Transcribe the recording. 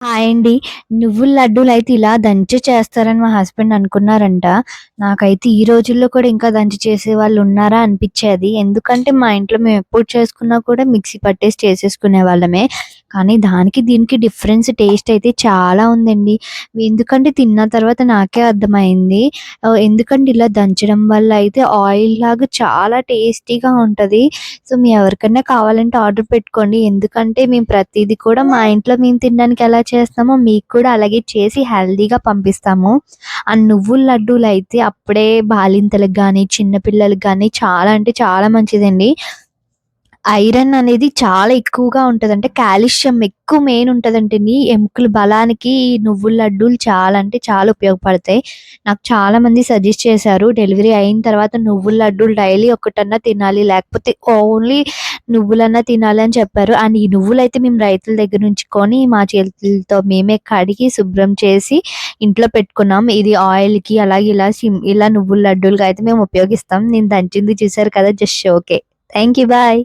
Hi అండి. నువ్వుల లడ్డూలయితే ఇలా దంచి చేస్తారని మా హస్బెండ్ అనుకున్నారంట. నాకైతే ఈ రోజుల్లో కూడా ఇంకా దంచి చేసేవాళ్ళు ఉన్నారా అనిపిచ్చేది. ఎందుకంటే మా ఇంట్లో మేమెప్పుడు చేసుకున్నా కూడా మిక్సీ పట్టేసి చేసేసుకునేవాళ్ళమే. కానీ దానికి దీనికి డిఫరెన్స్ టేస్ట్ అయితే చాలా ఉందండి. ఎందుకంటే తిన్న తర్వాత నాకే అర్థమైంది. ఎందుకంటే ఇలా దంచడం వల్ల అయితే ఆయిల్ లాగా చాలా టేస్టీగా ఉంటది. సో, మీ ఎవరికన్నా కావాలంటే ఆర్డర్ పెట్టుకోండి. ఎందుకంటే మేము ప్రతీది కూడా మా ఇంట్లో మేము తినడానికి ఎలా చేస్తామో మీకు కూడా అలాగే చేసి హెల్తీగా పంపిస్తాము. ఆ నువ్వుల లడ్డూలైతే అప్పుడే బాలింతలకు గాని, చిన్న పిల్లలకి గాని చాలా అంటే చాలా మంచిదండి. ఐరన్ అనేది చాలా ఎక్కువగా ఉంటది. అంటే కాల్షియం ఎక్కువ మెయిన్ ఉంటదంటండి. ఎముకల బలానికి ఈ నువ్వుల లడ్డూలు చాలా అంటే చాలా ఉపయోగపడతాయి. నాకు చాలామంది సజెస్ట్ చేశారు. డెలివరీ అయిన తర్వాత నువ్వుల లడ్డూలు డైలీ ఒకటన్నా తినాలి. లేకపోతే ఓన్లీ నువ్వులన్నా తినాలి అని చెప్పారు. అండ్ ఈ నువ్వులైతే మేము రైతుల దగ్గర నుంచి కొని మా చేతులతో మేమే కడిగి శుభ్రం చేసి ఇంట్లో పెట్టుకున్నాం. ఇది ఆయిల్‌కి అలాగే ఇలా నువ్వుల లడ్డూలుగా అయితే మేము ఉపయోగిస్తాం. నేను దంచింది చూసారు కదా! జస్ట్ షోకే. Thank you. బాయ్.